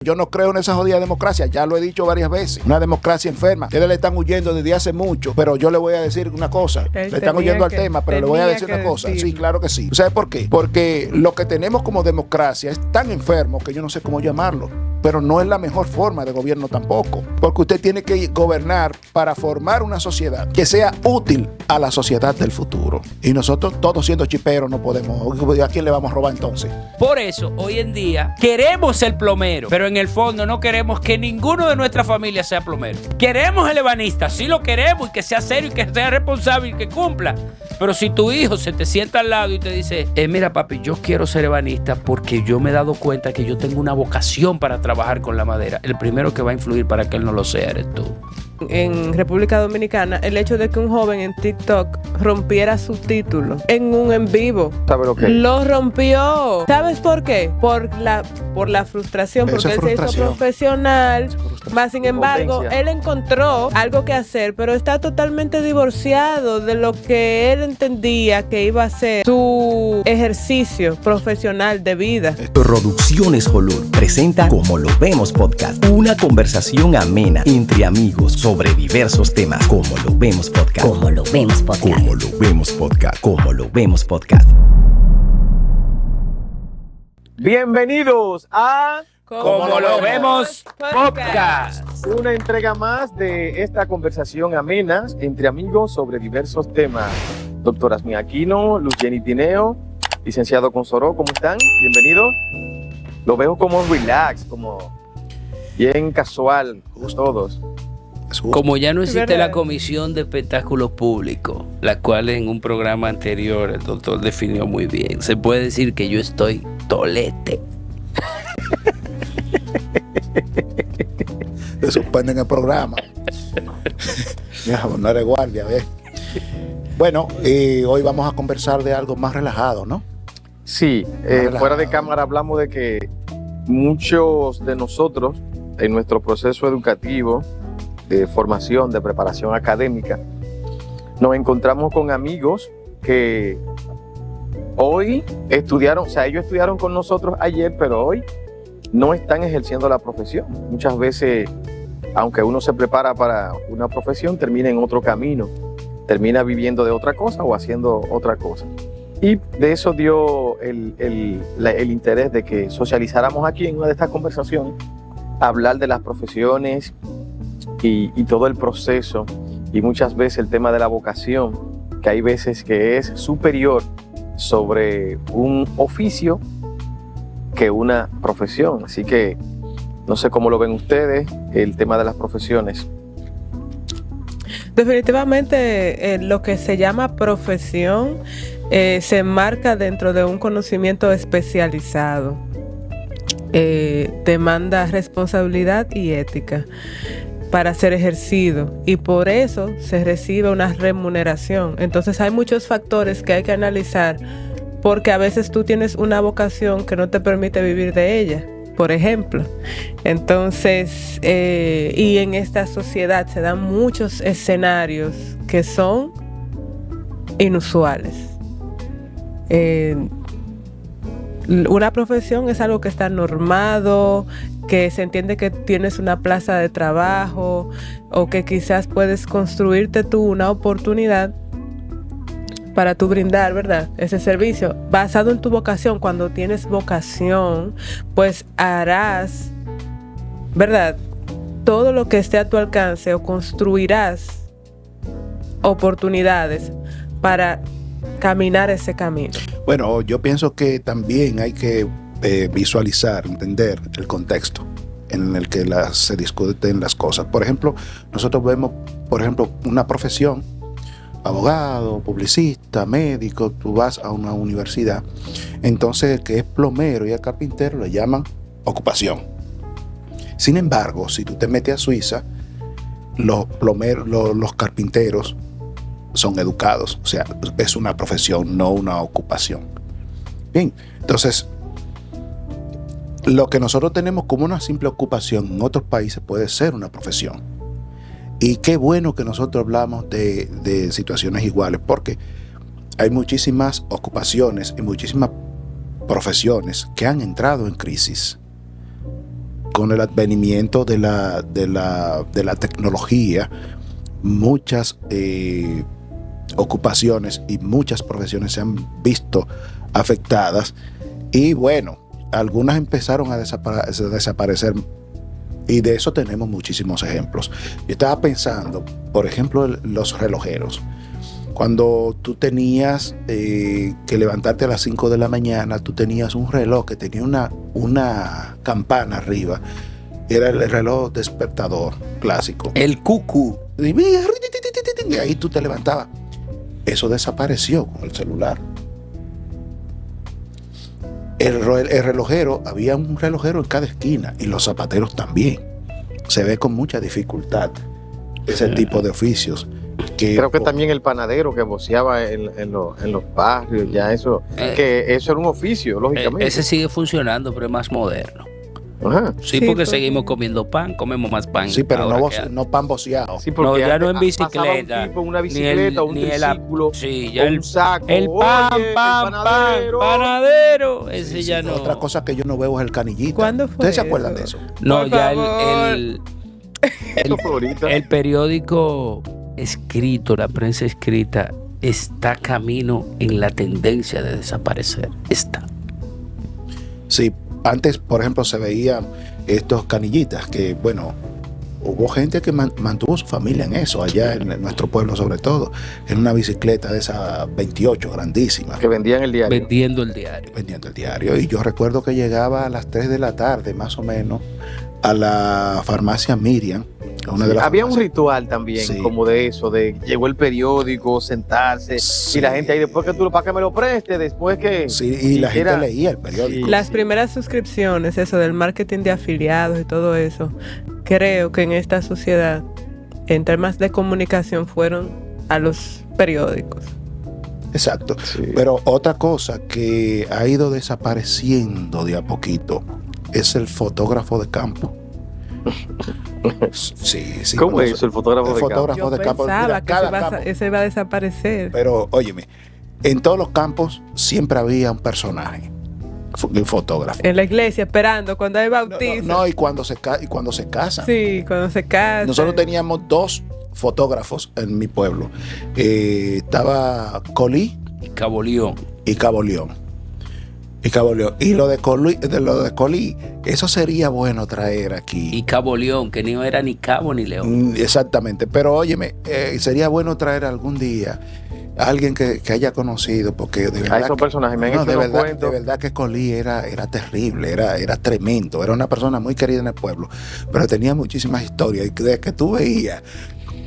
Yo no creo en esa jodida democracia, ya lo he dicho varias veces. Una democracia enferma. Ustedes le están huyendo desde hace mucho, pero yo le voy a decir una cosa. Le están huyendo al tema, pero le voy a decir una cosa. Sí, claro que sí. ¿Sabes por qué? Porque lo que tenemos como democracia es tan enfermo que yo no sé cómo llamarlo. Pero no es la mejor forma de gobierno tampoco. Porque usted tiene que gobernar para formar una sociedad que sea útil a la sociedad del futuro. Y nosotros, todos siendo chiperos, no podemos. ¿A quién le vamos a robar entonces? Por eso, hoy en día, queremos ser plomero, pero en el fondo no queremos que ninguno de nuestra familia sea plomero. Queremos el ebanista, sí lo queremos, y que sea serio, y que sea responsable, y que cumpla. Pero si tu hijo se te sienta al lado y te dice, mira papi, yo quiero ser ebanista porque yo me he dado cuenta que yo tengo una vocación para trabajar con la madera, el primero que va a influir para que él no lo sea eres tú. En República Dominicana, el hecho de que un joven en TikTok rompiera su título en un en vivo, ¿sabe lo que? Lo rompió. ¿Sabes por qué? Por la frustración, porque él se hizo profesional. Más sin embargo, él encontró algo que hacer, pero está totalmente divorciado de lo que él entendía que iba a ser su ejercicio profesional de vida. Producciones Holur presenta Como Lo Vemos Podcast, una conversación amena entre amigos sobre diversos temas. Como Lo Vemos Podcast. Como Lo Vemos Podcast. Como Lo Vemos Podcast. Como Lo Vemos Podcast. Bienvenidos a Como Lo Vemos Podcast. Una entrega más de esta conversación amena entre amigos sobre diversos temas. Doctora Asmí Aquino, Luz Jenny Tineo, licenciado Consoró, ¿cómo están? Bienvenidos. Lo veo como relax, como bien casual, todos. Como ya no existe la Comisión de Espectáculos Públicos, la cual en un programa anterior el doctor definió muy bien, se puede decir que yo estoy tolete. Te suspenden el programa. No eres guardia, ¿ves? Bueno, hoy vamos a conversar de algo más relajado, ¿no? Sí, fuera de cámara hablamos de que muchos de nosotros en nuestro proceso educativo de formación, de preparación académica, nos encontramos con amigos que hoy estudiaron, o sea, ellos estudiaron con nosotros ayer, pero hoy no están ejerciendo la profesión. Muchas veces, aunque uno se prepara para una profesión, termina en otro camino, termina viviendo de otra cosa o haciendo otra cosa. Y de eso dio el interés de que socializáramos aquí en una de estas conversaciones, hablar de las profesiones y todo el proceso, y muchas veces el tema de la vocación, que hay veces que es superior sobre un oficio que una profesión. Así que no sé cómo lo ven ustedes, el tema de las profesiones. Definitivamente lo que se llama profesión se enmarca dentro de un conocimiento especializado. Demanda responsabilidad y ética para ser ejercido, y por eso se recibe una remuneración. Entonces hay muchos factores que hay que analizar, porque a veces tú tienes una vocación que no te permite vivir de ella, por ejemplo. Entonces, y en esta sociedad se dan muchos escenarios que son inusuales. Una profesión es algo que está normado, que se entiende que tienes una plaza de trabajo, o que quizás puedes construirte tú una oportunidad para tú brindar, ¿verdad?, ese servicio basado en tu vocación. Cuando tienes vocación, pues harás, ¿verdad?, todo lo que esté a tu alcance, o construirás oportunidades para caminar ese camino. Bueno, yo pienso que también hay que visualizar, entender el contexto en el que se discuten las cosas. Por ejemplo, nosotros vemos, una profesión, abogado, publicista, médico. Tú vas a una universidad, entonces el que es plomero y el carpintero le llaman ocupación. Sin embargo, si tú te metes a Suiza, los plomeros, los carpinteros son educados, o sea, es una profesión, no una ocupación. Bien, entonces lo que nosotros tenemos como una simple ocupación en otros países puede ser una profesión. Y qué bueno que nosotros hablamos de situaciones iguales, porque hay muchísimas ocupaciones y muchísimas profesiones que han entrado en crisis. con el advenimiento de la tecnología, muchas ocupaciones y muchas profesiones se han visto afectadas, y bueno, algunas empezaron a desaparecer, y de eso tenemos muchísimos ejemplos. Yo estaba pensando, por ejemplo, los relojeros. Cuando tú tenías que levantarte a las 5 de la mañana, tú tenías un reloj que tenía una campana arriba. Era el reloj despertador clásico. El cucú. Y ahí tú te levantabas. Eso desapareció con el celular. El relojero, había un relojero en cada esquina, y los zapateros también. Se ve con mucha dificultad ese tipo de oficios. Creo que también el panadero que voceaba en los barrios, ya eso, que eso era un oficio, lógicamente. Ese sigue funcionando, pero es más moderno. Ajá. Sí, porque seguimos comiendo pan, comemos más pan. Sí, pero no pan boceado. Sí, porque ya no en pasaba bicicleta. un tipo en una bicicleta, un triciclo, sí, ya un saco. el pan, Oye, panadero. Ese ya no. Otra cosa que yo no veo es el canillita. ¿Cuándo fue ¿Ustedes se eso? acuerdan de eso? No, Por ya favor. Eso fue ahorita. el periódico escrito, la prensa escrita, está camino en la tendencia de desaparecer. Está. Sí, antes, por ejemplo, se veían estos canillitas que, bueno, hubo gente que mantuvo su familia en eso, allá en nuestro pueblo sobre todo, en una bicicleta de esa 28 grandísima, Que vendían el diario. Vendiendo el diario. vendiendo el diario. Y yo recuerdo que llegaba a las 3 de la tarde, más o menos, a la farmacia Miriam. Una de las Había un farmacias. ritual también, Sí. como de eso, de llegó el periódico, sentarse, Sí. y la gente ahí, después que tú, para que me lo preste, después que... Sí, y la gente era- leía el periódico. Sí. Las primeras suscripciones, eso del marketing de afiliados y todo eso, creo que en esta sociedad, en temas de comunicación, fueron a los periódicos. Exacto. Sí. Pero otra cosa que ha ido desapareciendo de a poquito es el fotógrafo de campo. Sí. ¿Cómo conoce- es eso, el fotógrafo el de campo? fotógrafo Yo de campo. pensaba Mira, que cada campo. ese iba a desaparecer. Pero, óyeme, en todos los campos siempre había un personaje, un fotógrafo. En la iglesia, esperando cuando hay No, bautizo. no, y cuando se casan. Sí, cuando se casan. Nosotros teníamos 2 fotógrafos en mi pueblo. Estaba Colí Y Cabo León. y Cabo León. Y lo de Colí, eso sería bueno traer aquí. Y Cabo León, que no era ni Cabo ni León. Exactamente, pero óyeme, sería bueno traer algún día a alguien que haya conocido, porque de verdad A esos personajes me han hecho de unos verdad, cuentos. de verdad que Colí era terrible, era tremendo, era una persona muy querida en el pueblo, pero tenía muchísimas historias, y de que tú veías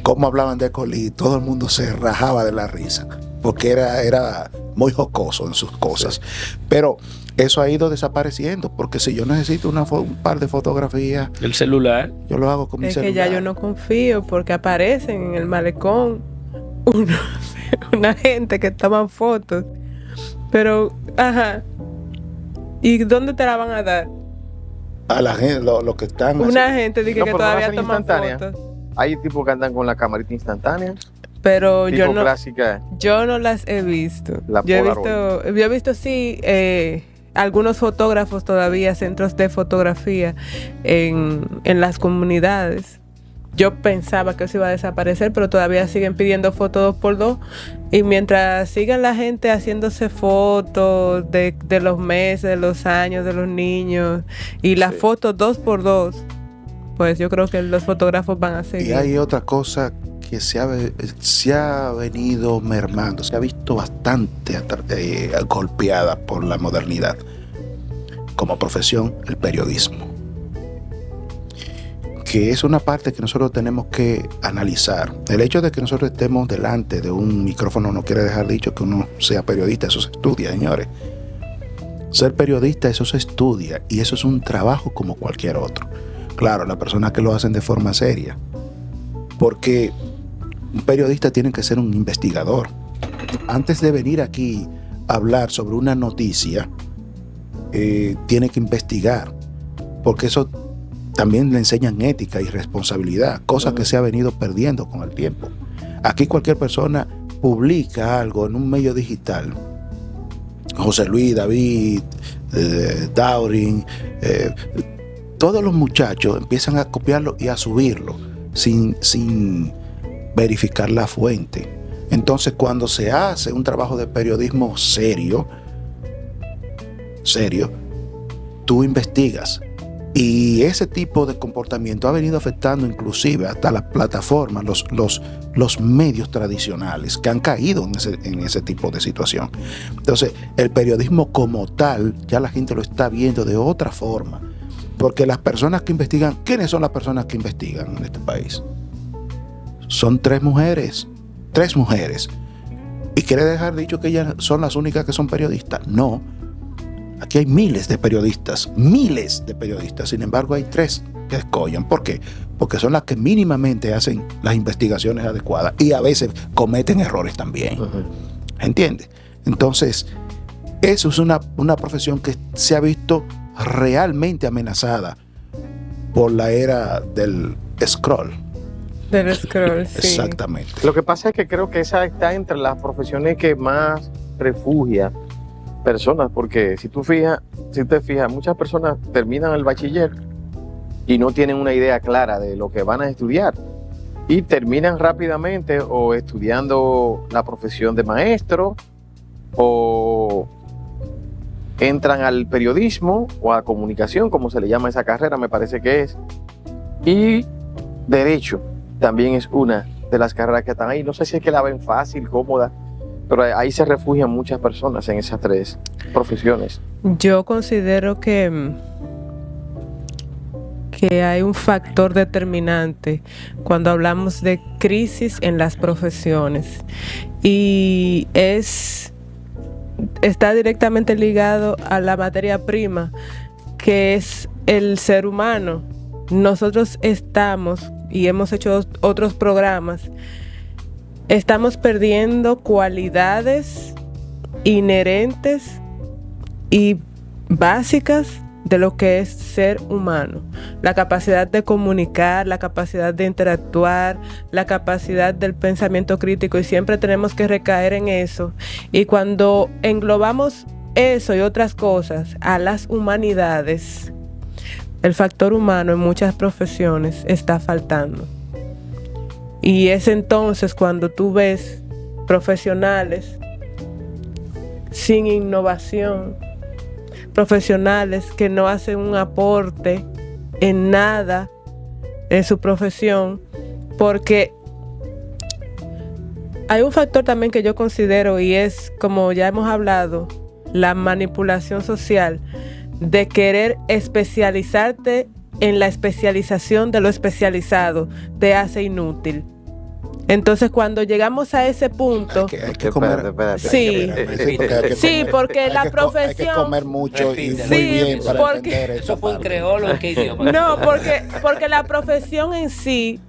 cómo hablaban de Colí, todo el mundo se rajaba de la risa, porque era muy jocoso en sus cosas. Pero eso ha ido desapareciendo, porque si yo necesito un par de fotografías, El celular. yo lo hago con mi Es celular. que ya yo no confío porque aparecen en el malecón una gente que toman fotos. Pero, ajá. ¿Y dónde te la van a dar? A la gente, lo que están Una gente dice No, que pero no todavía hacen toman instantánea. fotos. Hay tipos que andan con la camarita instantánea, Pero tipo yo no, clásica. yo no las he visto. La Yo Polaroid. he visto sí, algunos fotógrafos todavía, centros de fotografía en las comunidades. Yo pensaba que eso iba a desaparecer, pero todavía siguen pidiendo fotos 2x2. Y mientras sigan la gente haciéndose fotos de los meses, de los años, de los niños, y las Sí. fotos 2x2, pues yo creo que los fotógrafos van a seguir. Y hay otra cosa que se ha venido mermando, se ha visto bastante golpeada por la modernidad como profesión, el periodismo, que es una parte que nosotros tenemos que analizar. El hecho de que nosotros estemos delante de un micrófono no quiere dejar dicho que uno sea periodista, eso se estudia, señores. Ser periodista, eso se estudia, y eso es un trabajo como cualquier otro. Claro, las personas que lo hacen de forma seria, porque un periodista tiene que ser un investigador. Antes de venir aquí a hablar sobre una noticia, tiene que investigar, porque eso también le enseñan ética y responsabilidad, cosa que se ha venido perdiendo con el tiempo. Aquí cualquier persona publica algo en un medio digital. José Luis, David, Daurin, todos los muchachos empiezan a copiarlo y a subirlo sin verificar la fuente. Entonces, cuando se hace un trabajo de periodismo serio, tú investigas. Y ese tipo de comportamiento ha venido afectando inclusive hasta las plataformas, los medios tradicionales que han caído en ese tipo de situación. Entonces, el periodismo como tal, ya la gente lo está viendo de otra forma. Porque las personas que investigan, ¿quiénes son las personas que investigan en este país? Son tres mujeres. ¿Y quiere dejar dicho que ellas son las únicas que son periodistas? No. Aquí hay miles de periodistas. Sin embargo, hay 3 que escollan. ¿Por qué? Porque son las que mínimamente hacen las investigaciones adecuadas y a veces cometen errores también. ¿Entiendes? Entonces, eso es una profesión que se ha visto realmente amenazada por la era del scroll. Del scroll, sí. Exactamente. Lo que pasa es que creo que esa está entre las profesiones que más refugia personas, porque si te fijas, muchas personas terminan el bachiller y no tienen una idea clara de lo que van a estudiar y terminan rápidamente o estudiando la profesión de maestro o entran al periodismo o a comunicación, como se le llama esa carrera, me parece que es, y derecho también es una de las carreras que están ahí. No sé si es que la ven fácil, cómoda, pero ahí se refugian muchas personas en esas 3 profesiones. Yo considero que hay un factor determinante cuando hablamos de crisis en las profesiones y está directamente ligado a la materia prima, que es el ser humano. Nosotros estamos, y hemos hecho otros programas, estamos perdiendo cualidades inherentes y básicas de lo que es ser humano. La capacidad de comunicar, la capacidad de interactuar, la capacidad del pensamiento crítico, y siempre tenemos que recaer en eso. Y cuando englobamos eso y otras cosas a las humanidades, el factor humano en muchas profesiones está faltando. Y es entonces cuando tú ves profesionales sin innovación, profesionales que no hacen un aporte en nada en su profesión, porque hay un factor también que yo considero, y es, como ya hemos hablado, la manipulación social de querer especializarte en la especialización de lo especializado, te hace inútil. Entonces, cuando llegamos a ese punto, hay que comer. Espérate. Sí, porque la profesión hay que comer mucho y muy sí, bien para porque entender eso fue un creolo, ¿en qué idioma? No, porque la profesión en sí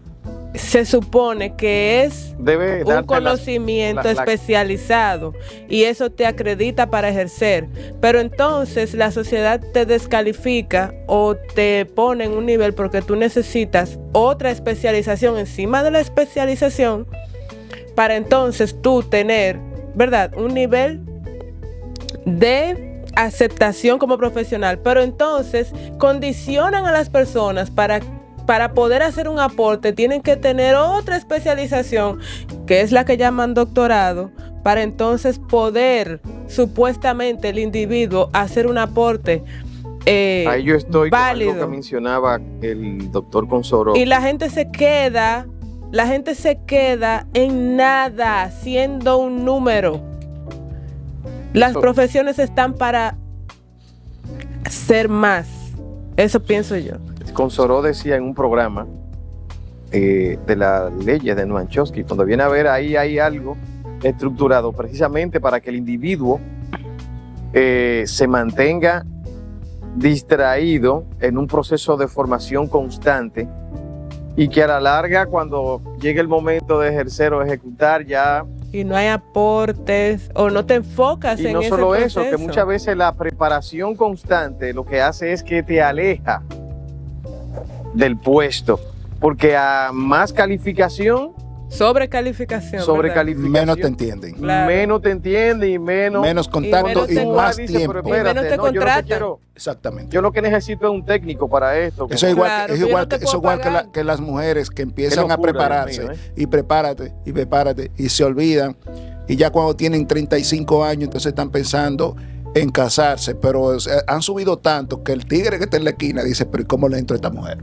se supone que es un conocimiento especializado y eso te acredita para ejercer, pero entonces la sociedad te descalifica o te pone en un nivel porque tú necesitas otra especialización encima de la especialización para entonces tú tener, ¿verdad?, un nivel de aceptación como profesional, pero entonces condicionan a las personas para poder hacer un aporte, tienen que tener otra especialización, que es la que llaman doctorado, para entonces poder, supuestamente, el individuo hacer un aporte ahí yo estoy válido. Con algo que mencionaba el doctor Consoró. Y la gente se queda en nada, siendo un número. Las profesiones están para ser más. Eso pienso yo. Consoró decía en un programa de las leyes de Noam Chomsky, cuando viene a ver, ahí hay algo estructurado precisamente para que el individuo se mantenga distraído en un proceso de formación constante y que a la larga, cuando llegue el momento de ejercer o ejecutar, ya... Y no hay aportes o no te enfocas en ese proceso. Y no solo eso, que muchas veces la preparación constante lo que hace es que te aleja del puesto, porque a más calificación Sobrecalificación. Sobrecalificación. Menos te entienden. Claro. Menos te entiende y menos contacto y, más tiempo. y menos te contratan. Exactamente. Yo lo que necesito es un técnico para esto. Eso es igual, Claro, es yo igual, no te que, eso puedo igual pagar. que las mujeres que empiezan Qué locura, a prepararse Dios mío, y prepárate y se olvidan. Y ya cuando tienen 35 años, entonces están pensando en casarse, pero han subido tanto que el tigre que está en la esquina dice, pero ¿y cómo le entro a esta mujer?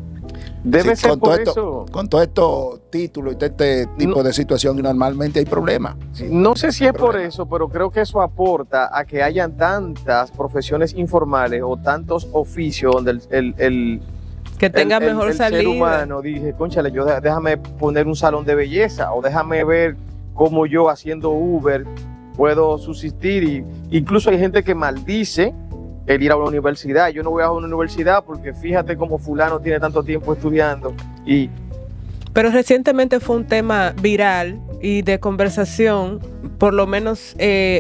Debe Sí, ser con por todo eso. Con todos estos títulos y todo este tipo de situación, normalmente hay problemas. Sí, no sé si es por Problema. eso, pero creo que eso aporta a que hayan tantas profesiones informales o tantos oficios donde Que tenga mejor el salida. ser humano dije, cónchale, déjame poner un salón de belleza o déjame ver cómo yo haciendo Uber puedo subsistir. Y incluso hay gente que maldice el ir a una universidad. Yo no voy a una universidad porque fíjate cómo fulano tiene tanto tiempo estudiando. Pero recientemente fue un tema viral y de conversación, por lo menos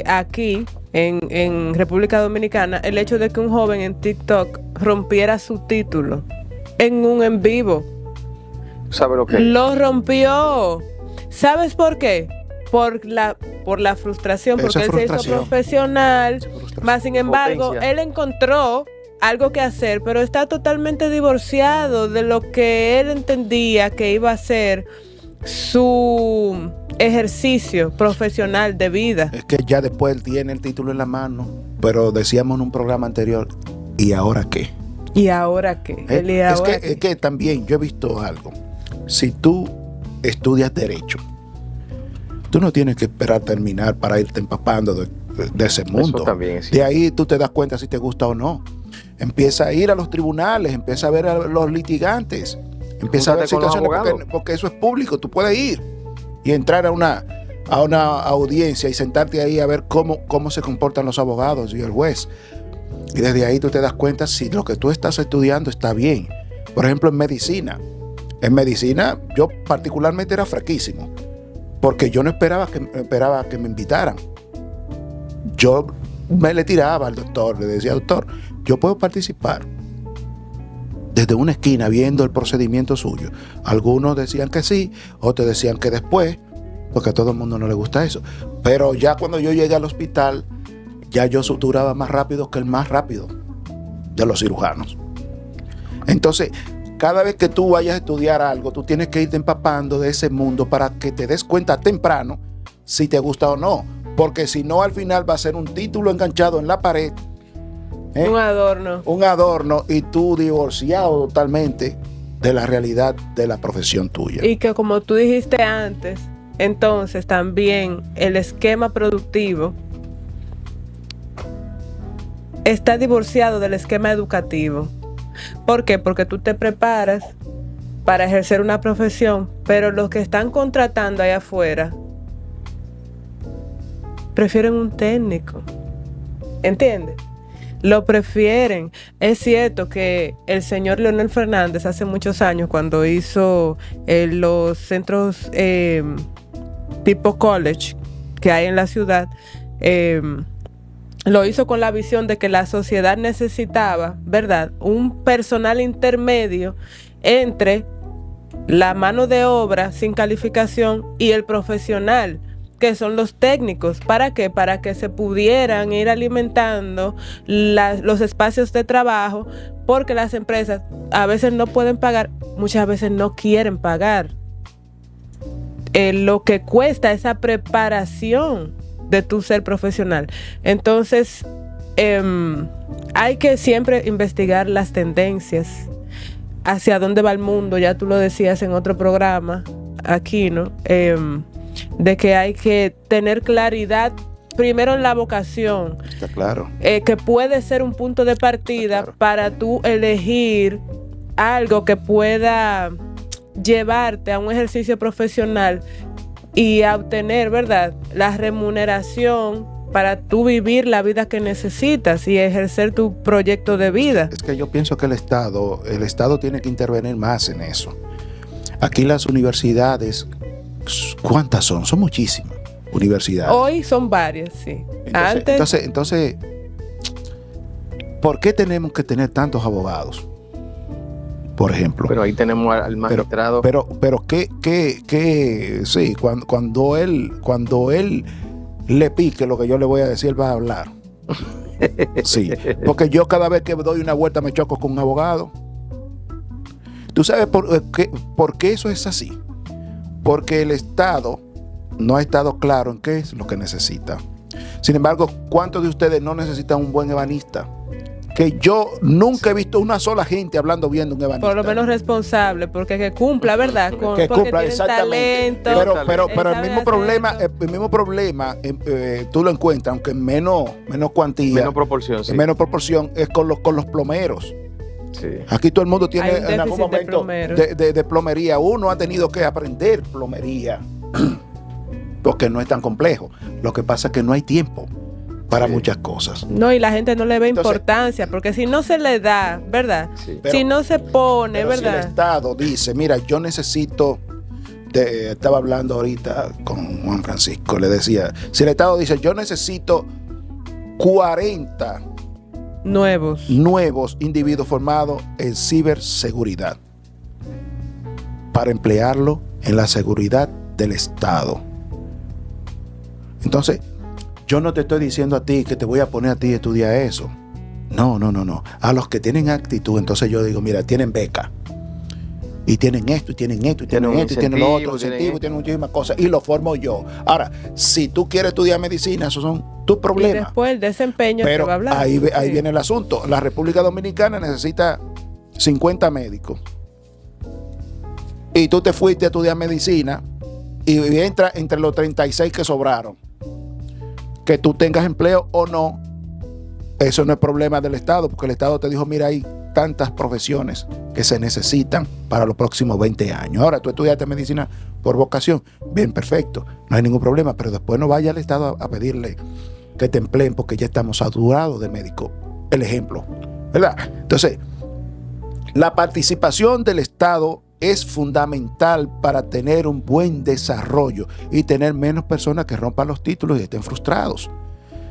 aquí en República Dominicana, el hecho de que un joven en TikTok rompiera su título en un en vivo. ¿Sabe lo que? Lo rompió. ¿Sabes por qué? Por la frustración, Eso porque es él se hizo frustración. profesional. Más sin embargo, Potencia. él encontró algo que hacer, pero está totalmente divorciado de lo que él entendía que iba a ser su ejercicio profesional de vida. Es que ya después él tiene el título en la mano, pero decíamos en un programa anterior, ¿y ahora qué? ¿Y ahora qué? Él, ¿y ahora qué? Es que también yo he visto algo. Si tú estudias Derecho, tú no tienes que esperar terminar para irte empapando de ese mundo. Eso también es De cierto. ahí tú te das cuenta si te gusta o no. Empieza a ir a los tribunales, empieza a ver a los litigantes, empieza a ver Júntate con los situaciones abogados. porque eso es público, tú puedes ir y entrar a una audiencia y sentarte ahí a ver cómo se comportan los abogados y el juez. Y desde ahí tú te das cuenta si lo que tú estás estudiando está bien. Por ejemplo, en medicina. En medicina yo particularmente era fraquísimo, porque yo no esperaba que me invitaran. Yo me le tiraba al doctor, le decía, doctor, yo puedo participar. Desde una esquina viendo el procedimiento suyo. Algunos decían que sí, otros decían que después, porque a todo el mundo no le gusta eso. Pero ya cuando yo llegué al hospital, ya yo suturaba más rápido que el más rápido de los cirujanos. Entonces, cada vez que tú vayas a estudiar algo, tú tienes que irte empapando de ese mundo para que te des cuenta temprano si te gusta o no. Porque si no, al final va a ser un título enganchado en la pared. Un adorno. Un adorno y tú divorciado totalmente de la realidad de la profesión tuya. Y que como tú dijiste antes, entonces también el esquema productivo está divorciado del esquema educativo. ¿Por qué? Porque tú te preparas para ejercer una profesión, pero los que están contratando allá afuera prefieren un técnico. ¿Entiendes? Lo prefieren. Es cierto que el señor Leonel Fernández hace muchos años, cuando hizo los centros tipo college que hay en la ciudad, lo hizo con la visión de que la sociedad necesitaba, ¿verdad?, un personal intermedio entre la mano de obra sin calificación y el profesional, que son los técnicos. ¿Para qué? Para que se pudieran ir alimentando los espacios de trabajo, porque las empresas a veces no pueden pagar, muchas veces no quieren pagar lo que cuesta esa preparación de tu ser profesional. Entonces, hay que siempre investigar las tendencias, hacia dónde va el mundo. Ya tú lo decías en otro programa aquí, ¿no? De que hay que tener claridad primero en la vocación. Está claro. Que puede ser un punto de partida, claro, para tú elegir algo que pueda llevarte a un ejercicio profesional y a obtener, ¿verdad?, la remuneración para tú vivir la vida que necesitas y ejercer tu proyecto de vida. Es que yo pienso que el Estado tiene que intervenir más en eso. Aquí las universidades, ¿cuántas son? Son muchísimas universidades. Hoy son varias, sí. Entonces, ¿por qué tenemos que tener tantos abogados? por ejemplo. Pero ahí tenemos al magistrado. Pero sí, cuando él le pique lo que yo le voy a decir, él va a hablar. Sí, porque yo cada vez que doy una vuelta me choco con un abogado. ¿Tú sabes por qué eso es así? Porque el Estado no ha estado claro en qué es lo que necesita. Sin embargo, ¿cuántos de ustedes no necesitan un buen ebanista? Que yo nunca he visto una sola gente hablando bien de un ebanista. Por lo menos responsable, porque que cumpla, ¿verdad? Que cumpla, exactamente. Talento, pero el mismo problema, tú lo encuentras, aunque en menos cuantía. Menos proporción, sí. En menos proporción es con los plomeros. Sí. Aquí todo el mundo tiene en algún momento de plomería. Uno ha tenido que aprender plomería porque no es tan complejo. Lo que pasa es que no hay tiempo para muchas cosas. No, y la gente no le ve importancia, porque si no se le da, ¿verdad? Sí. Si no se pone, ¿verdad? Si el Estado dice, mira, yo necesito, estaba hablando ahorita con Juan Francisco, le decía, si el Estado dice, yo necesito 40 nuevos individuos formados en ciberseguridad para emplearlo en la seguridad del Estado. Entonces, yo no te estoy diciendo a ti que te voy a poner a ti a estudiar eso. No. A los que tienen actitud, entonces yo digo, mira, tienen beca. Y tienen esto, y tienen esto, y tienen esto, y tienen lo otro, incentivo, y tienen muchísimas cosas. Y lo formo yo. Ahora, si tú quieres estudiar medicina, esos son tus problemas. Y después el desempeño pero se va a hablar. Ahí viene el asunto. La República Dominicana necesita 50 médicos. Y tú te fuiste a estudiar medicina y entras entre los 36 que sobraron. Que tú tengas empleo o no, eso no es problema del Estado, porque el Estado te dijo, mira, hay tantas profesiones que se necesitan para los próximos 20 años. Ahora, tú estudiaste medicina por vocación, bien, perfecto, no hay ningún problema, pero después no vaya al Estado a pedirle que te empleen porque ya estamos saturados de médicos. El ejemplo, ¿verdad? Entonces, la participación del Estado es fundamental para tener un buen desarrollo y tener menos personas que rompan los títulos y estén frustrados.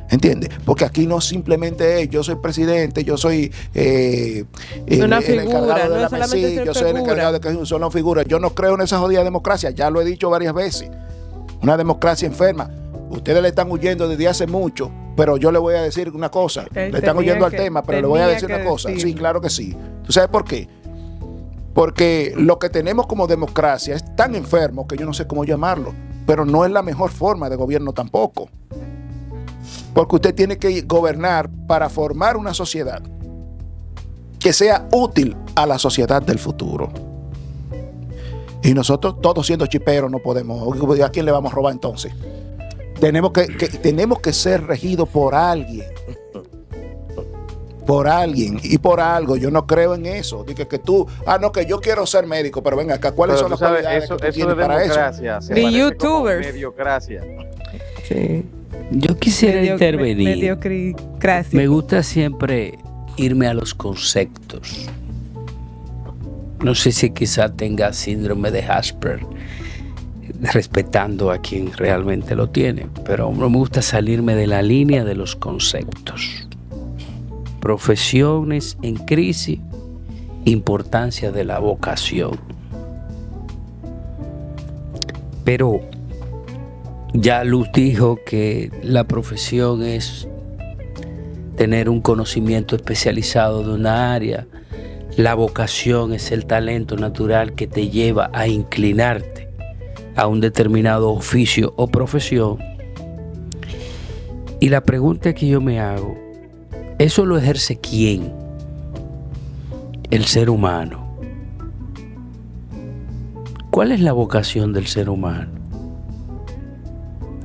¿Entiendes? Porque aquí no simplemente es yo soy presidente, yo soy una el figura, encargado de no la solamente mesita, ser yo soy el figura. encargado de que es una sola figura. Yo no creo en esa jodida democracia, ya lo he dicho varias veces. Una democracia enferma. Ustedes le están huyendo desde hace mucho, pero yo le voy a decir una cosa. Le están huyendo al tema, pero le voy a decir una cosa. Sí, claro que sí. ¿Tú sabes por qué? Porque lo que tenemos como democracia es tan enfermo que yo no sé cómo llamarlo, pero no es la mejor forma de gobierno tampoco. Porque usted tiene que gobernar para formar una sociedad que sea útil a la sociedad del futuro. Y nosotros, todos siendo chiperos, no podemos. ¿A quién le vamos a robar entonces? Tenemos que ser regidos por alguien. Por alguien y por algo. Yo no creo en eso. Dije que tú, que yo quiero ser médico, pero ven acá, ¿cuáles son las cualidades que tú tienes para eso? De youtubers. Mediocracia. Sí. Yo quisiera intervenir. Mediocracia. Me gusta siempre irme a los conceptos. No sé si quizá tenga síndrome de Asperger, respetando a quien realmente lo tiene, pero me gusta salirme de la línea de los conceptos. Profesiones en crisis, importancia de la vocación. Pero ya Luz dijo que la profesión es tener un conocimiento especializado de una área. La vocación es el talento natural que te lleva a inclinarte a un determinado oficio o profesión. Y la pregunta que yo me hago, ¿eso lo ejerce quién? El ser humano. ¿Cuál es la vocación del ser humano?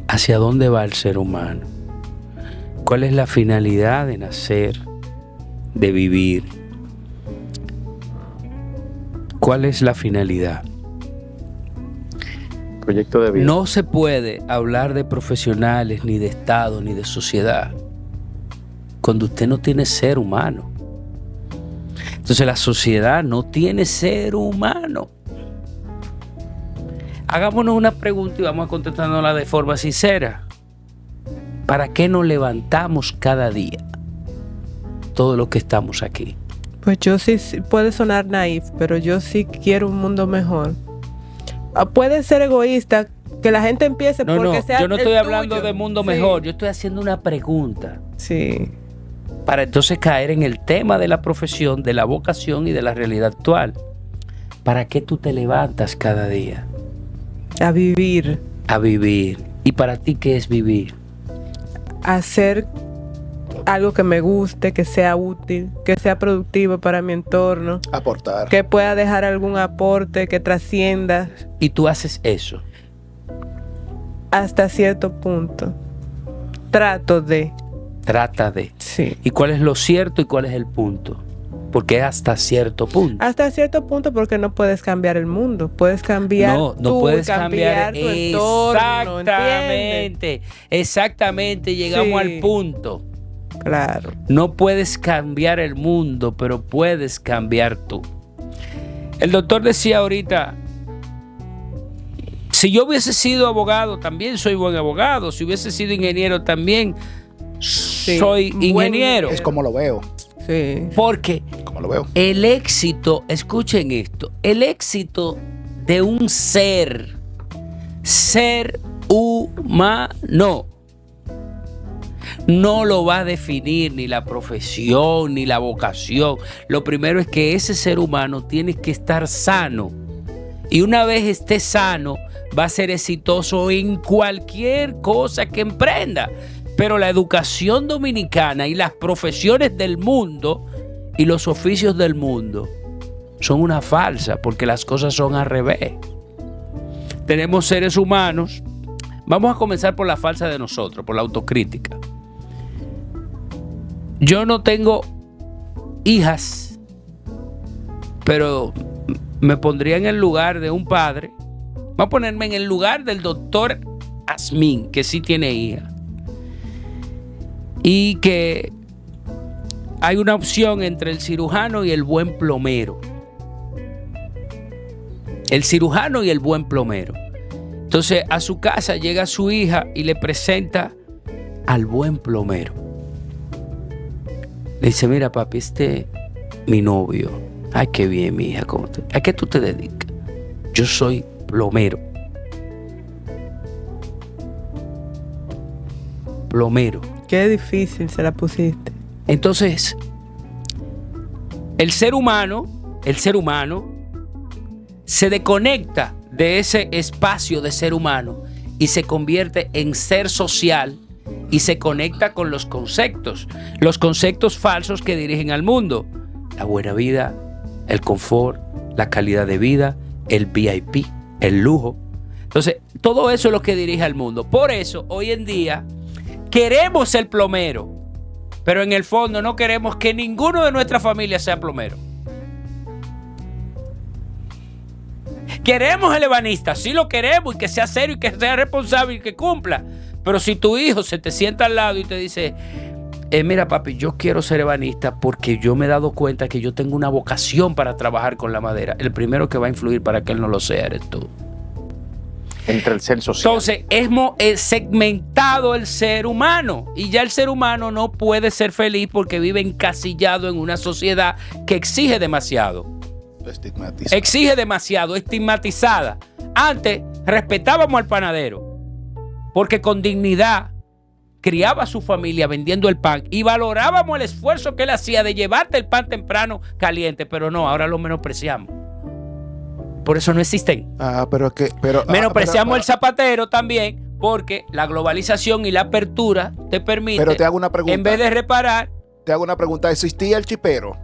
¿Hacia dónde va el ser humano? ¿Cuál es la finalidad de nacer, de vivir? ¿Cuál es la finalidad? Proyecto de vida. No se puede hablar de profesionales, ni de Estado, ni de sociedad, cuando usted no tiene ser humano. Entonces la sociedad no tiene ser humano. Hagámonos una pregunta y vamos a contestándola de forma sincera. ¿Para qué nos levantamos cada día? Todos los que estamos aquí. Pues yo sí, puede sonar naif, pero yo sí quiero un mundo mejor. Puede ser egoísta, que la gente empiece porque sea yo no estoy hablando tuyo. de mundo mejor, yo estoy haciendo una pregunta. Sí. Para entonces caer en el tema de la profesión, de la vocación y de la realidad actual. ¿Para qué tú te levantas cada día? A vivir. A vivir. ¿Y para ti qué es vivir? Hacer algo que me guste, que sea útil, que sea productivo para mi entorno, Aportar. que pueda dejar algún aporte, que trascienda Y tú haces eso. hasta cierto punto. Trato de. Trata de. Sí. ¿Y cuál es lo cierto y cuál es el punto? Porque es hasta cierto punto. Hasta cierto punto, porque no puedes cambiar el mundo. Puedes cambiar No tú, puedes cambiar tu entorno. exactamente, exactamente, llegamos Sí. al punto. Claro. No puedes cambiar el mundo, pero puedes cambiar tú. El doctor decía ahorita, si yo hubiese sido abogado, también soy buen abogado. Si hubiese sido ingeniero, también soy buen ingeniero. Es como lo veo. Sí. Porque Como lo veo. el éxito, escuchen esto, el éxito de un ser humano, no lo va a definir ni la profesión ni la vocación. Lo primero es que ese ser humano tiene que estar sano. Y una vez esté sano, va a ser exitoso en cualquier cosa que emprenda. Pero la educación dominicana y las profesiones del mundo y los oficios del mundo son una falsa, porque las cosas son al revés. Tenemos seres humanos. Vamos a comenzar por la falsa de nosotros, por la autocrítica. Yo no tengo hijas, pero me pondría en el lugar de un padre. Voy a ponerme en el lugar del doctor Asmín, que sí tiene hija. Y que hay una opción entre el cirujano y el buen plomero. El cirujano y el buen plomero. Entonces a su casa llega su hija y le presenta al buen plomero. Le dice, mira papi, mi novio. Ay, qué bien, mi hija. ¿A qué tú te dedicas? Yo soy plomero. Plomero. Qué difícil se la pusiste. Entonces, el ser humano se desconecta de ese espacio de ser humano y se convierte en ser social y se conecta con los conceptos falsos que dirigen al mundo. La buena vida, el confort, la calidad de vida, el VIP, el lujo. Entonces, todo eso es lo que dirige al mundo. Por eso, hoy en día, queremos ser plomero, pero en el fondo no queremos que ninguno de nuestra familia sea plomero. Queremos el ebanista, sí lo queremos, y que sea serio y que sea responsable y que cumpla. Pero si tu hijo se te sienta al lado y te dice, mira papi, yo quiero ser ebanista porque yo me he dado cuenta que yo tengo una vocación para trabajar con la madera, el primero que va a influir para que él no lo sea eres tú. Entre el ser social. Entonces, hemos segmentado el ser humano y ya el ser humano no puede ser feliz porque vive encasillado en una sociedad que exige demasiado. Exige demasiado, estigmatizada. Antes respetábamos al panadero porque con dignidad criaba a su familia vendiendo el pan y valorábamos el esfuerzo que él hacía de llevarte el pan temprano caliente, pero no, ahora lo menospreciamos. Por eso no existen. Menospreciamos el zapatero también, porque la globalización y la apertura te permite. Pero te hago una pregunta. En vez de reparar. Te hago una pregunta. ¿Existía el chipero?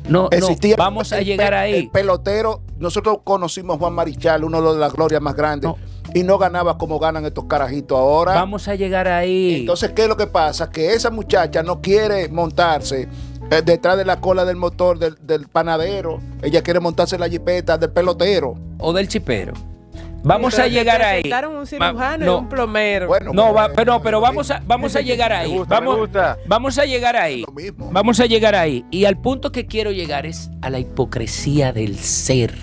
No, vamos a llegar ahí. El pelotero. Nosotros conocimos a Juan Marichal, uno de las glorias más grandes, y no ganaba como ganan estos carajitos ahora. Vamos a llegar ahí. Entonces, ¿qué es lo que pasa? Que esa muchacha no quiere montarse detrás de la cola del motor del panadero. Ella quiere montarse en la jipeta del pelotero. O del chipero. Vamos a llegar ahí. Necesitaron un cirujano y un plomero. Bueno, pero vamos a llegar ahí. Me gusta. Vamos a llegar ahí. Lo mismo. Vamos a llegar ahí. Y al punto que quiero llegar es a la hipocresía del ser.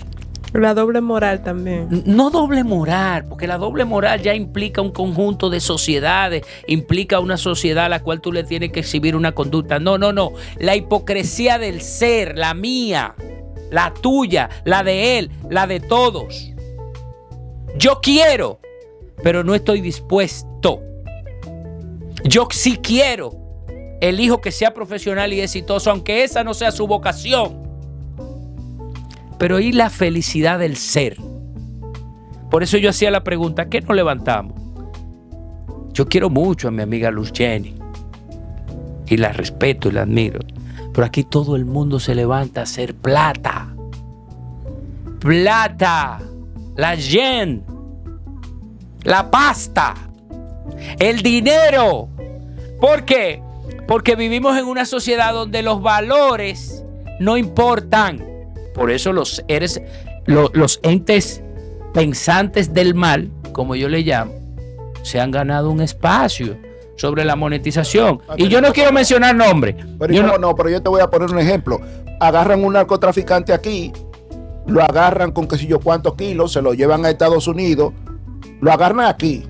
La doble moral también. No doble moral, porque la doble moral ya implica un conjunto de sociedades, implica una sociedad a la cual tú le tienes que exhibir una conducta. No. La hipocresía del ser, la mía, la tuya, la de él, la de todos. Yo quiero, pero no estoy dispuesto. Yo sí quiero, elijo que sea profesional y exitoso, aunque esa no sea su vocación. Pero ¿y la felicidad del ser? Por eso yo hacía la pregunta, ¿qué nos levantamos? Yo quiero mucho a mi amiga Luz Jenny y la respeto y la admiro, pero aquí todo el mundo se levanta a hacer plata. Plata, la yen, la pasta, el dinero. ¿Por qué? Porque vivimos en una sociedad donde los valores no importan. Por eso los entes pensantes del mal, como yo le llamo, se han ganado un espacio sobre la monetización. Y yo no quiero mencionar nombres. Pero yo te voy a poner un ejemplo. Agarran un narcotraficante aquí, lo agarran con qué sé yo cuántos kilos, se lo llevan a Estados Unidos, lo agarran aquí,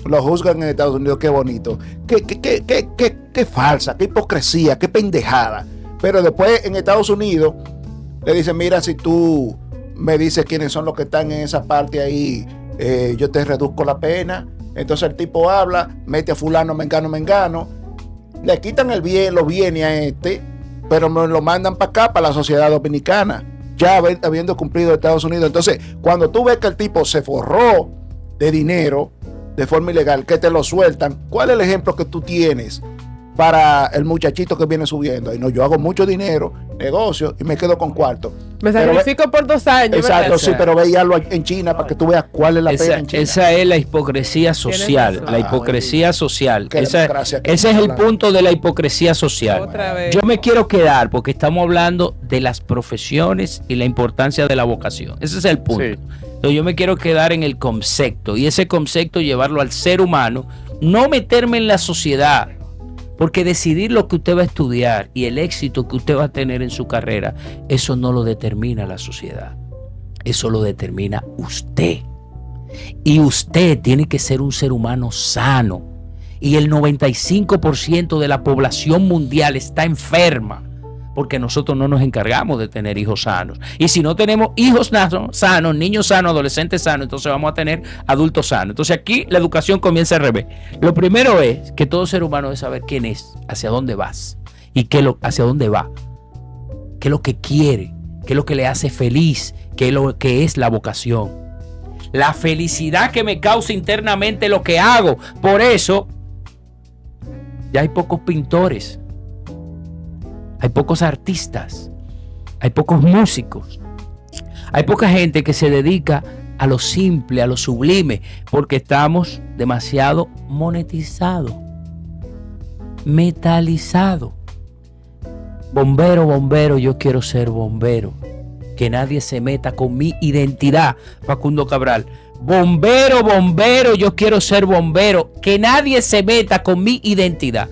lo juzgan en Estados Unidos. Qué bonito. Qué falsa, qué hipocresía, qué pendejada. Pero después en Estados Unidos le dicen, mira, si tú me dices quiénes son los que están en esa parte ahí, yo te reduzco la pena. Entonces el tipo habla, mete a fulano, mengano, le quitan los bienes a este, pero me lo mandan para acá, para la sociedad dominicana, ya habiendo cumplido Estados Unidos. Entonces, cuando tú ves que el tipo se forró de dinero de forma ilegal, que te lo sueltan, ¿cuál es el ejemplo que tú tienes para el muchachito que viene subiendo? Ahí no, yo hago mucho dinero, negocio y me quedo con cuarto. Me sacrifico por 2 años. Exacto, ¿verdad? sí, pero veíalo en China para que tú veas cuál es la pena en China. Esa es la hipocresía social. La hipocresía social. Ese es el punto de la hipocresía social. Yo me quiero quedar porque estamos hablando de las profesiones y la importancia de la vocación. Ese es el punto. Sí. Entonces yo me quiero quedar en el concepto y ese concepto llevarlo al ser humano, no meterme en la sociedad. Porque decidir lo que usted va a estudiar y el éxito que usted va a tener en su carrera, eso no lo determina la sociedad. Eso lo determina usted. Y usted tiene que ser un ser humano sano. Y el 95% de la población mundial está enferma. Porque nosotros no nos encargamos de tener hijos sanos. Y si no tenemos hijos sanos, niños sanos, adolescentes sanos, entonces vamos a tener adultos sanos. Entonces aquí la educación comienza al revés. Lo primero es que todo ser humano debe saber quién es, hacia dónde vas y hacia dónde va, qué es lo que quiere, qué es lo que le hace feliz, qué es lo que es la vocación. La felicidad que me causa internamente lo que hago. Por eso ya hay pocos pintores. Hay pocos artistas, hay pocos músicos, hay poca gente que se dedica a lo simple, a lo sublime, porque estamos demasiado monetizados, metalizados. Bombero, yo quiero ser bombero. Que nadie se meta con mi identidad, Facundo Cabral. Bombero, yo quiero ser bombero. Que nadie se meta con mi identidad.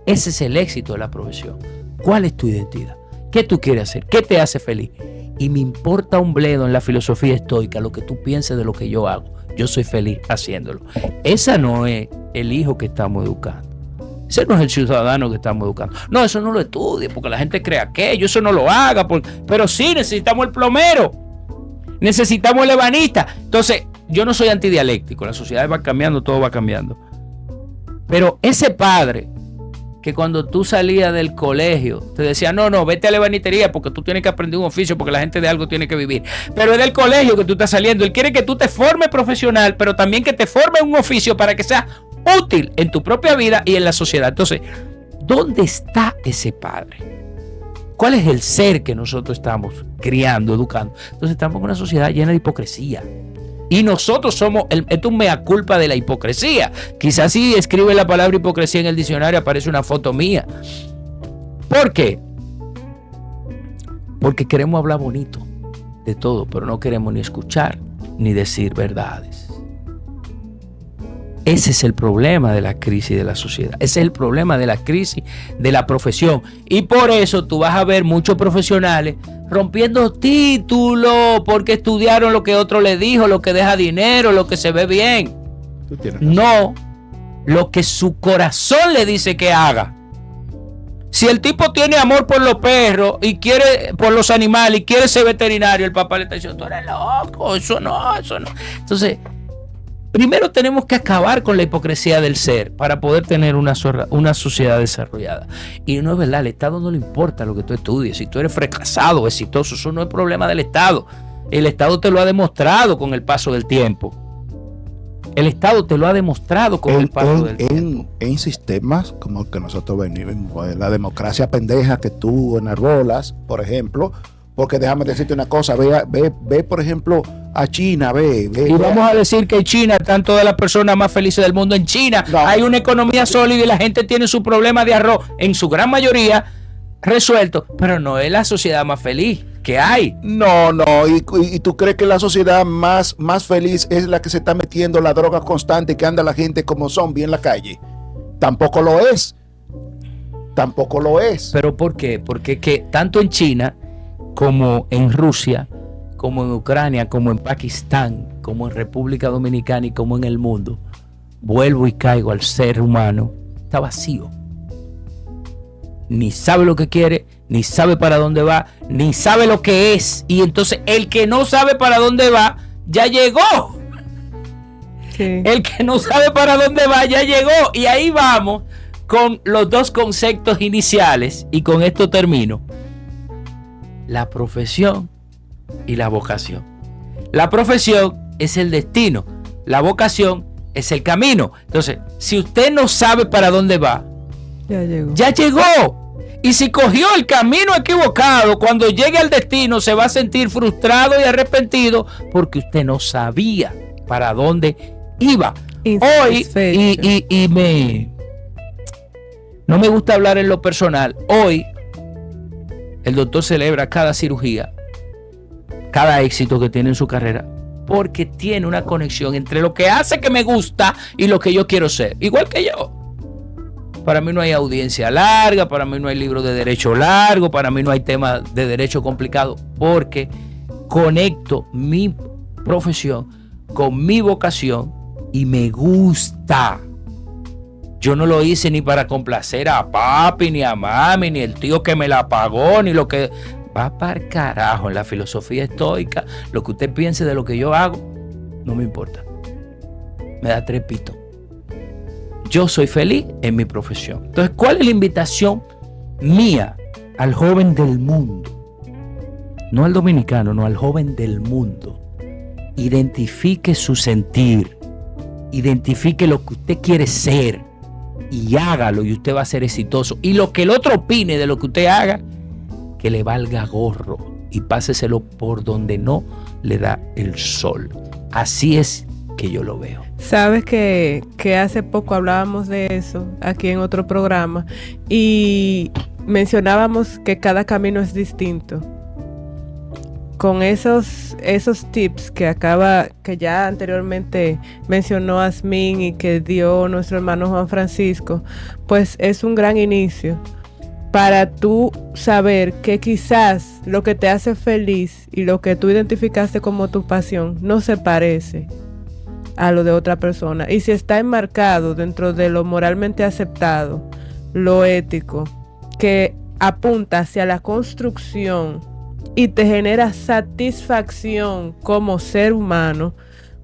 Ese es el éxito de la profesión. ¿Cuál es tu identidad? ¿Qué tú quieres hacer? ¿Qué te hace feliz? Y me importa un bledo en la filosofía estoica lo que tú pienses de lo que yo hago. Yo soy feliz haciéndolo. Ese no es el hijo que estamos educando. Ese no es el ciudadano que estamos educando. No, eso no lo estudie porque la gente cree aquello. Eso no lo haga. Pero sí, necesitamos el plomero. Necesitamos el ebanista. Entonces, yo no soy antidialéctico. La sociedad va cambiando, todo va cambiando. Pero ese padre que cuando tú salías del colegio te decía, no, vete a la ebanistería porque tú tienes que aprender un oficio porque la gente de algo tiene que vivir. Pero es del colegio que tú estás saliendo. Él quiere que tú te formes profesional, pero también que te formes un oficio para que sea útil en tu propia vida y en la sociedad. Entonces, ¿dónde está ese padre? ¿Cuál es el ser que nosotros estamos criando, educando? Entonces estamos en una sociedad llena de hipocresía. Y nosotros somos, esto es un mea culpa de la hipocresía. Quizás si escribe la palabra hipocresía en el diccionario aparece una foto mía. ¿Por qué? Porque queremos hablar bonito de todo, pero no queremos ni escuchar ni decir verdades. Ese es el problema de la crisis de la sociedad. Ese es el problema de la crisis de la profesión. Y por eso tú vas a ver muchos profesionales rompiendo títulos porque estudiaron lo que otro le dijo, lo que deja dinero, lo que se ve bien. No, lo que su corazón le dice que haga. Si el tipo tiene amor por los perros y quiere, por los animales, y quiere ser veterinario, el papá le está diciendo, tú eres loco, eso no. Entonces, primero tenemos que acabar con la hipocresía del ser para poder tener una sociedad desarrollada. Y no es verdad, al Estado no le importa lo que tú estudies. Si tú eres fracasado o exitoso, eso no es problema del Estado. El Estado te lo ha demostrado con el paso del tiempo. El Estado te lo ha demostrado con el paso del tiempo. En sistemas como el que nosotros venimos, la democracia pendeja que tú enarbolas, por ejemplo, porque déjame decirte una cosa, ve por ejemplo, a China, ve. Y vamos a decir que en China están todas las personas más felices del mundo. En China hay una economía sólida y la gente tiene su problema de arroz, en su gran mayoría, resuelto, pero no es la sociedad más feliz que hay. No, y tú crees que la sociedad más feliz es la que se está metiendo la droga constante, que anda la gente como zombie en la calle. Tampoco lo es. ¿Pero por qué? Porque que tanto en China como en Rusia, como en Ucrania, como en Pakistán, como en República Dominicana y como en el mundo, vuelvo y caigo al ser humano, está vacío. Ni sabe lo que quiere, ni sabe para dónde va, ni sabe lo que es. Y entonces el que no sabe para dónde va, ya llegó. Sí. El que no sabe para dónde va, ya llegó. Y ahí vamos con los dos conceptos iniciales. Y con esto termino. La profesión y la vocación. La profesión es el destino. La vocación es el camino. Entonces, si usted no sabe para dónde va, ya llegó. Y si cogió el camino equivocado, cuando llegue al destino se va a sentir frustrado y arrepentido porque usted no sabía para dónde iba. Hoy, no me gusta hablar en lo personal. Hoy, el doctor celebra cada cirugía, cada éxito que tiene en su carrera, porque tiene una conexión entre lo que hace que me gusta y lo que yo quiero ser. Igual que yo. Para mí no hay audiencia larga, para mí no hay libro de derecho largo, para mí no hay tema de derecho complicado, porque conecto mi profesión con mi vocación y me gusta. Yo no lo hice ni para complacer a papi, ni a mami, ni el tío que me la pagó, ni lo que... Va para el carajo. En la filosofía estoica, lo que usted piense de lo que yo hago, no me importa. Me da trepito. Yo soy feliz en mi profesión. Entonces, ¿cuál es la invitación mía al joven del mundo? No al dominicano, no al joven del mundo. Identifique su sentir. Identifique lo que usted quiere ser y hágalo y usted va a ser exitoso. Y lo que el otro opine de lo que usted haga, que le valga gorro y páseselo por donde no le da el sol. Así es que yo lo veo. Sabes que hace poco hablábamos de eso aquí en otro programa y mencionábamos que cada camino es distinto. Con esos tips que ya anteriormente mencionó Asmin y que dio nuestro hermano Juan Francisco, pues es un gran inicio para tú saber que quizás lo que te hace feliz y lo que tú identificaste como tu pasión no se parece a lo de otra persona. Y si está enmarcado dentro de lo moralmente aceptado, lo ético, que apunta hacia la construcción y te genera satisfacción como ser humano,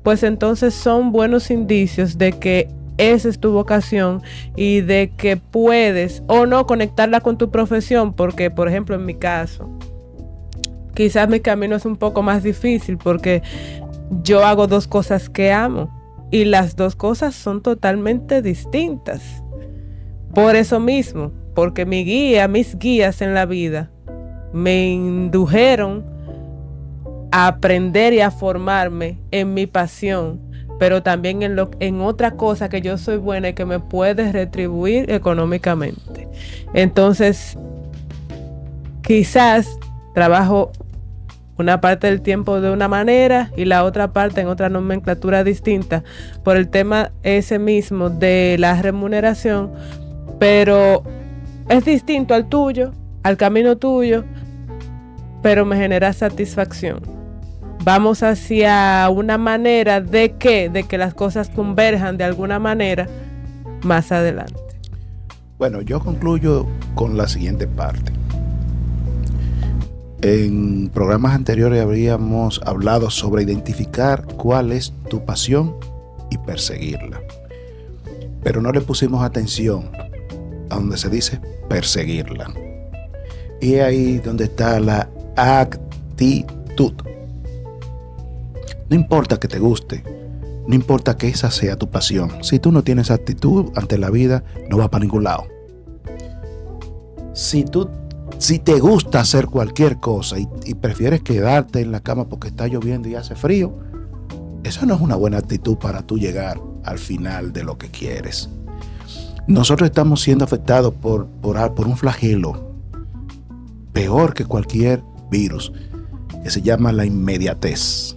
pues entonces son buenos indicios de que esa es tu vocación y de que puedes o no conectarla con tu profesión, porque por ejemplo en mi caso, quizás mi camino es un poco más difícil porque yo hago dos cosas que amo y las dos cosas son totalmente distintas. Por eso mismo, porque mis guías en la vida me indujeron a aprender y a formarme en mi pasión, pero también en otra cosa que yo soy buena y que me puede retribuir económicamente. Entonces, quizás trabajo una parte del tiempo de una manera y la otra parte en otra nomenclatura distinta por el tema ese mismo de la remuneración, pero es distinto al tuyo, al camino tuyo, pero me genera satisfacción. Vamos hacia una manera de que las cosas converjan de alguna manera más adelante. Bueno, yo concluyo con la siguiente parte. En programas anteriores habríamos hablado sobre identificar cuál es tu pasión y perseguirla. Pero no le pusimos atención a donde se dice perseguirla. Y ahí donde está la actitud. No importa que te guste, no importa que esa sea tu pasión. Si tú no tienes actitud ante la vida, no vas para ningún lado. Si te gusta hacer cualquier cosa y prefieres quedarte en la cama porque está lloviendo y hace frío, eso no es una buena actitud para tú llegar al final de lo que quieres. Nosotros estamos siendo afectados por un flagelo peor que cualquier virus, que se llama la inmediatez.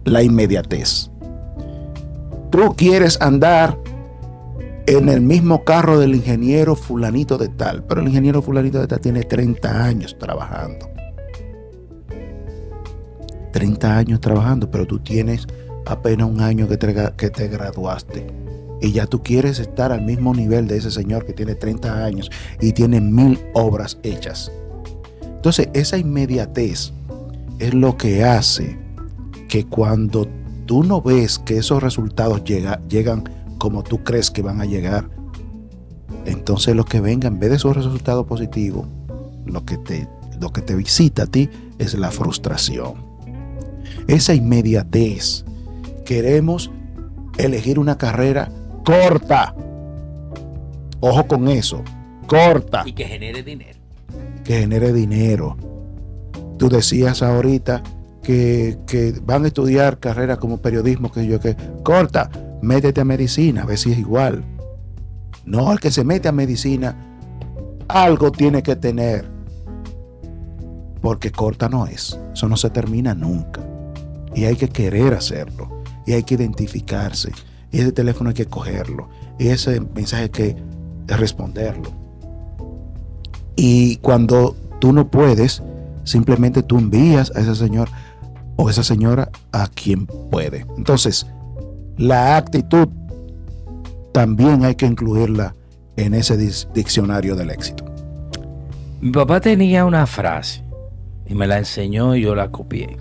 La inmediatez. Tú quieres andar en el mismo carro del ingeniero fulanito de tal, pero el ingeniero fulanito de tal tiene 30 años trabajando. 30 años trabajando, pero tú tienes apenas un año que te graduaste. Y ya tú quieres estar al mismo nivel de ese señor que tiene 30 años y tiene 1000 obras hechas. Entonces, esa inmediatez es lo que hace que cuando tú no ves que esos resultados llegan como tú crees que van a llegar, entonces lo que venga, en vez de esos resultados positivos, lo que te visita a ti es la frustración. Esa inmediatez. Queremos elegir una carrera corta. Ojo con eso, corta. Y que genere dinero. Que genere dinero. Tú decías ahorita que van a estudiar carreras como periodismo, que corta. Métete a medicina, a ver si es igual. No, el que se mete a medicina, algo tiene que tener. Porque corta no es. Eso no se termina nunca. Y hay que querer hacerlo. Y hay que identificarse. Y ese teléfono hay que cogerlo. Y ese mensaje hay que responderlo. Y cuando tú no puedes, simplemente tú envías a ese señor o esa señora a quien puede. Entonces, la actitud también hay que incluirla en ese diccionario del éxito. Mi papá tenía una frase y me la enseñó y yo la copié.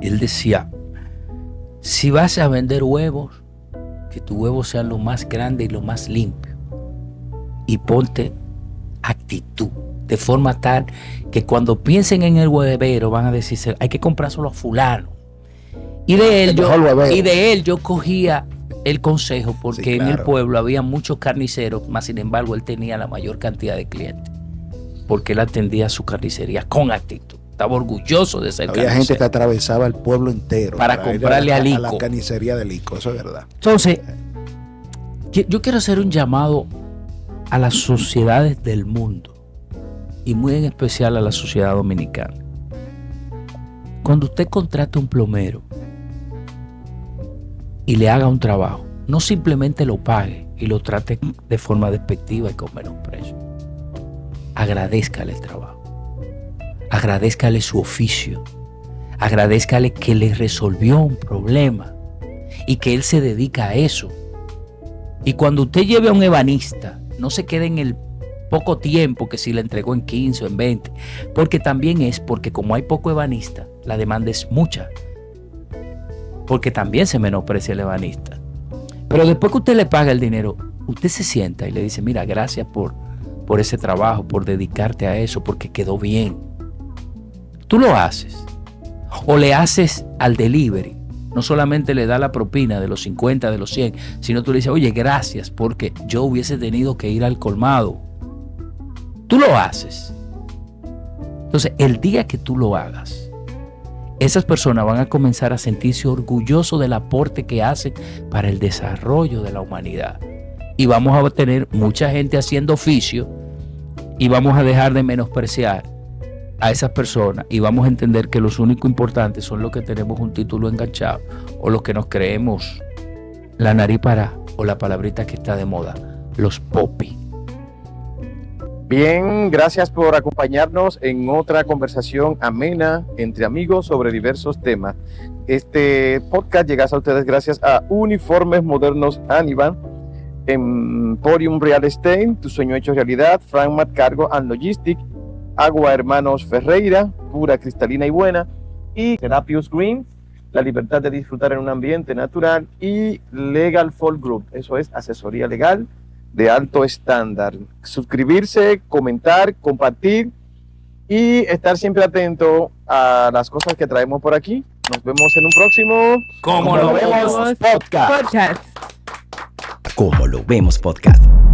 Él decía: si vas a vender huevos, que tus huevos sean lo más grande y lo más limpio. Y ponte actitud, de forma tal que cuando piensen en el huevero van a decirse, hay que comprárselo a fulano. Y de él yo cogía el consejo porque sí, claro, en el pueblo había muchos carniceros, más sin embargo él tenía la mayor cantidad de clientes porque él atendía su carnicería con actitud. Estaba orgulloso de ser carnicero. Había gente que atravesaba el pueblo entero para comprarle a Lico. A la carnicería de Lico, eso es verdad. Entonces, yo quiero hacer un llamado a las sociedades del mundo y muy en especial a la sociedad dominicana. Cuando usted contrate un plomero y le haga un trabajo, no simplemente lo pague y lo trate de forma despectiva y con menosprecio. Agradézcale el trabajo. Agradézcale su oficio. Agradézcale que le resolvió un problema y que él se dedica a eso. Y cuando usted lleve a un ebanista, no se quede en el poco tiempo que si le entregó en 15 o en 20, porque también es porque como hay poco ebanista, la demanda es mucha. Porque también se menosprecia el ebanista. Pero después que usted le paga el dinero, usted se sienta y le dice, mira, gracias por ese trabajo, por dedicarte a eso, porque quedó bien. Tú lo haces. O le haces al delivery. No solamente le da la propina de los 50, de los 100, sino tú le dices, oye, gracias, porque yo hubiese tenido que ir al colmado. Tú lo haces. Entonces, el día que tú lo hagas, esas personas van a comenzar a sentirse orgullosos del aporte que hacen para el desarrollo de la humanidad. Y vamos a tener mucha gente haciendo oficio y vamos a dejar de menospreciar a esas personas y vamos a entender que los únicos importantes son los que tenemos un título enganchado o los que nos creemos la nariz para o la palabrita que está de moda, los popis. Bien, gracias por acompañarnos en otra conversación amena entre amigos sobre diversos temas. Este podcast llega a ustedes gracias a Uniformes Modernos Anivan, Emporium Real Estate, Tu Sueño Hecho Realidad, Frankmat Cargo and Logistics, Agua Hermanos Ferreira, pura, cristalina y buena, y Serapius Green, la libertad de disfrutar en un ambiente natural, y Legal Folk Group, eso es asesoría legal de alto estándar. Suscribirse, comentar, compartir y estar siempre atento a las cosas que traemos por aquí. Nos vemos en un próximo Como lo vemos podcast. Podcast. Como lo vemos podcast.